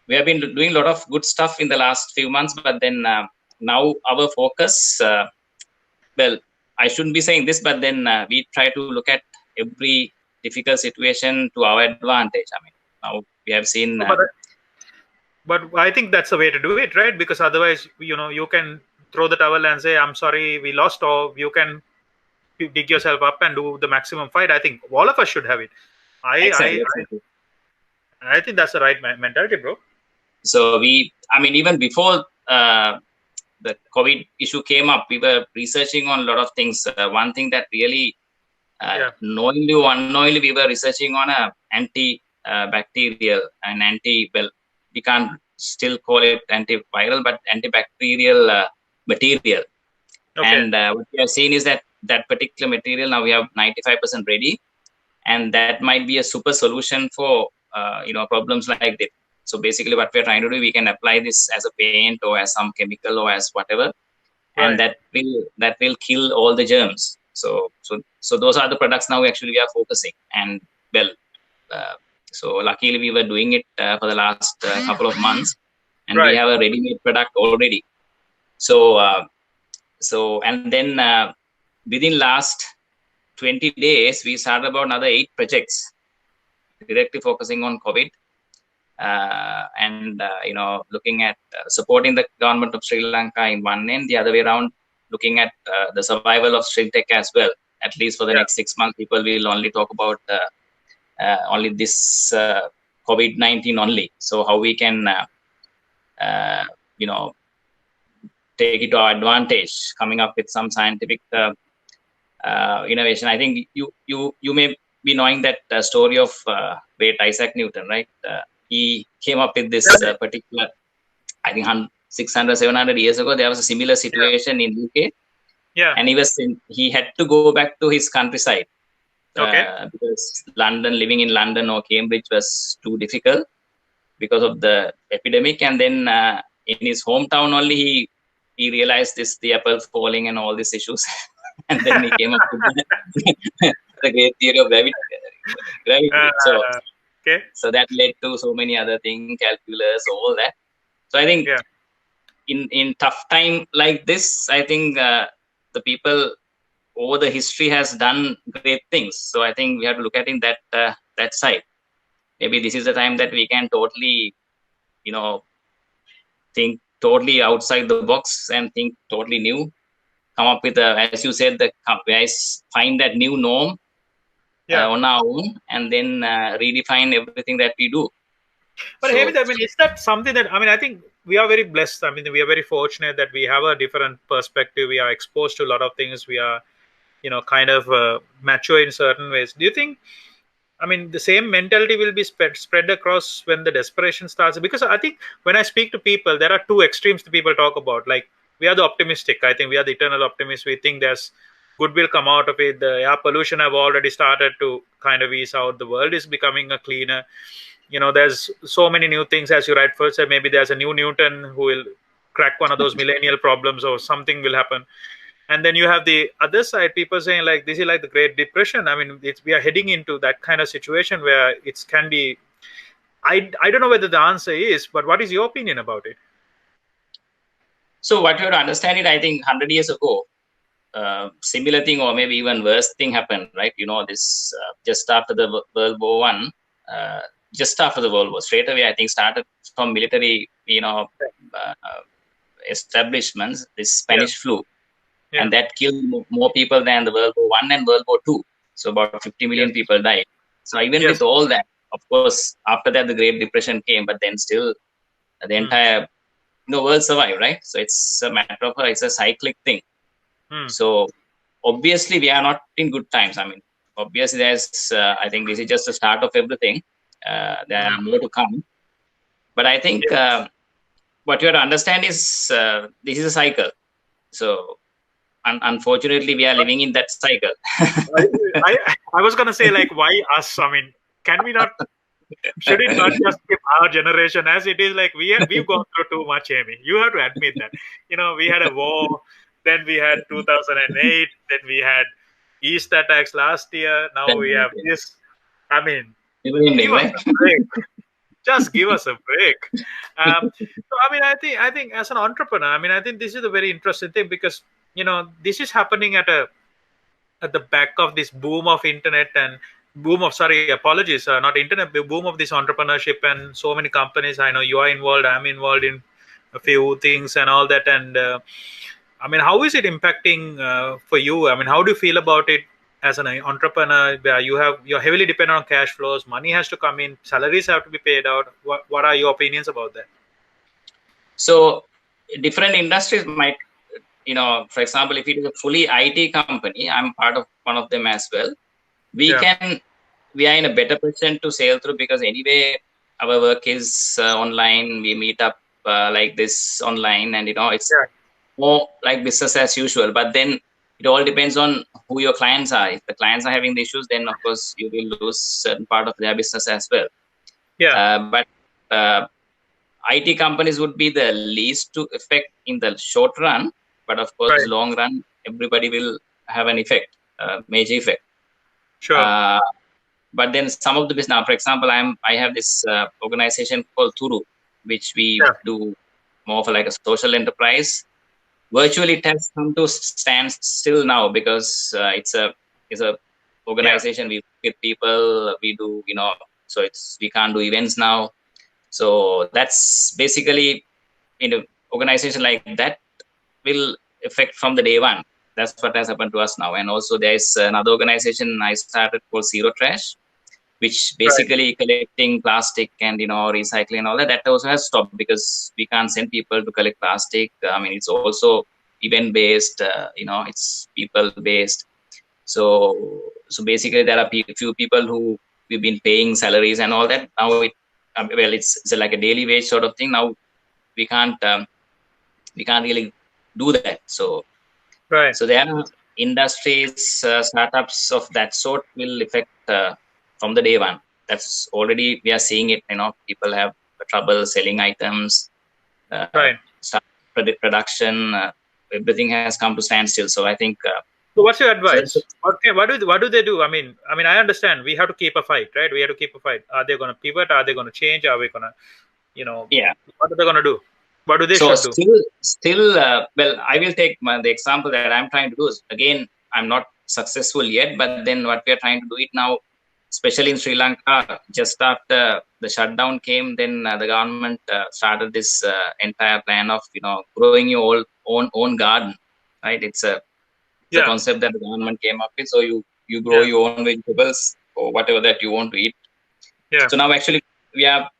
we have been doing a lot of good stuff in the last few months, but then now our focus, well, I shouldn't be saying this, but then we try to look at every difficult situation to our advantage. I mean, now we have seen. But I think that's the way to do it, right? Because otherwise, you can throw the towel and say, "I'm sorry, we lost," or you can dig yourself up and do the maximum fight. I think all of us should have it. Exactly, I exactly. I think that's the right mentality, bro. So I mean, even before the COVID issue came up, we were researching on a lot of things. One thing that really, knowingly or unknowingly, we were researching on a antibacterial and well, we can't still call it antiviral, but antibacterial material. Okay. And what we have seen is that particular material now we have 95% ready, and that might be a super solution for problems like this. So basically, what we're trying to do, we can apply this as a paint or as some chemical or as whatever, and that will kill all the germs. So those are the products now actually we are focusing. And well, so luckily we were doing it for the last couple of months, and we have a ready-made product already. So and then within last 20 days, we started about another 8 projects directly focusing on COVID, and looking at supporting the government of Sri Lanka in one end, the other way around, looking at the survival of Sri Tech as well. At least for the next 6 months, people will only talk about only this COVID-19 only. So how we can take it to our advantage, coming up with some scientific innovation. I think you may be knowing that story of great Isaac Newton, right? He came up with this particular, I think 600, 700 years ago, there was a similar situation in UK. And he had to go back to his countryside because living in London or Cambridge was too difficult because of the epidemic. And then in his hometown only, he realized the apple falling and all these issues. And then he came up with the great theory of gravity. So that led to so many other things, calculus, all that. So I think in tough time like this, I think the people over the history has done great things. So I think we have to look at it in that side. Maybe this is the time that we can totally, think totally outside the box and think totally new. Come up with as you said, the guys find that new norm on our own, and then redefine everything that we do. But Hemant, I mean, is that something that, I think we are very blessed. I mean, we are very fortunate that we have a different perspective. We are exposed to a lot of things. We are, kind of mature in certain ways. Do you think, I mean, the same mentality will be spread across when the desperation starts? Because I think when I speak to people, there are two extremes that people talk about. Like, we are the optimistic. I think we are the eternal optimists. We think there's good will come out of it. The air pollution have already started to kind of ease out. The world is becoming a cleaner. There's so many new things, as you rightfully said. Maybe there's a new Newton who will crack one of those millennial problems, or something will happen. And then you have the other side, people saying like, this is like the Great Depression. I mean, we are heading into that kind of situation where it can be. I don't know whether the answer is, but what is your opinion about it? So what you have to understand it, I think 100 years ago, similar thing or maybe even worse thing happened, right? This just after the World War I, just after the World War, straight away, I think started from military, establishments, this Spanish flu. And that killed more people than the World War I and World War II. So about 50 million people died. So even with all that, of course, after that, the Great Depression came, but then still the entire world survived, right? So it's a matter of, it's a cyclic thing. So obviously we are not in good times. I mean, obviously there's, I think this is just the start of everything. There are more to come. But I think what you have to understand is this is a cycle. So unfortunately, we are living in that cycle. I was going to say, like, why us? I mean, can we not? Should it not just be our generation? As it is, like we've gone through too much, Amy. You have to admit that. We had a war, then we had 2008, then we had East attacks last year. Now we have this. I mean, right? Just give us a break. So I mean, I think as an entrepreneur, I mean, I think this is a very interesting thing because this is happening at the back of this boom of internet and boom of, sorry, apologies, not internet, boom of this entrepreneurship and so many companies. I know you are involved, I'm involved in a few things and all that. And I mean, how is it impacting for you? I mean, how do you feel about it as an entrepreneur where you're heavily dependent on cash flows, money has to come in, salaries have to be paid out? What are your opinions about that? So different industries might, for example, if it is a fully IT company, I'm part of one of them as well. We Yeah. can, we are in a better position to sail through because anyway, our work is online. We meet up like this online, and it's Yeah. more like business as usual. But then it all depends on who your clients are. If the clients are having the issues, then of course you will lose certain part of their business as well. Yeah. But IT companies would be the least to affect in the short run, but of course, Right. long run, everybody will have an effect, major effect. Sure. Uh, but then some of the business, now, for example, I have this organization called Turu, which we Yeah. do more for like a social enterprise. Virtually, it has come to stand still now because it's a Yeah. organization. We with people, we do so we can't do events now. So that's basically in an organization like that will affect from the day one. That's what has happened to us now. And also there is another organization I started called Zero Trash, which Right. basically collecting plastic and recycling and all that. That also has stopped because we can't send people to collect plastic. I mean, it's also event based. It's people based. So basically, there are few people who we've been paying salaries and all that. Now it's like a daily wage sort of thing. Now we can't really do that. Right. So there are industries, startups of that sort will affect from the day one. That's already we are seeing it. People have trouble selling items, Right. start production. Everything has come to standstill. So I think So what's your so. advice? What do they do? I mean, I understand we have to keep a fight, right? We have to keep a fight. Are they going to pivot? Are they going to change? Are we going to, you know, Yeah. what are they going to do? What do they So should do? still, well, I will take the example that I'm trying to do is, again, I'm not successful yet, but then what we are trying to do it now, especially in Sri Lanka, just after the shutdown came, then the government started this entire plan of growing your own garden, right? It's a Yeah. concept that the government came up with. So you grow Yeah. your own vegetables or whatever that you want to eat. Yeah. So now actually we are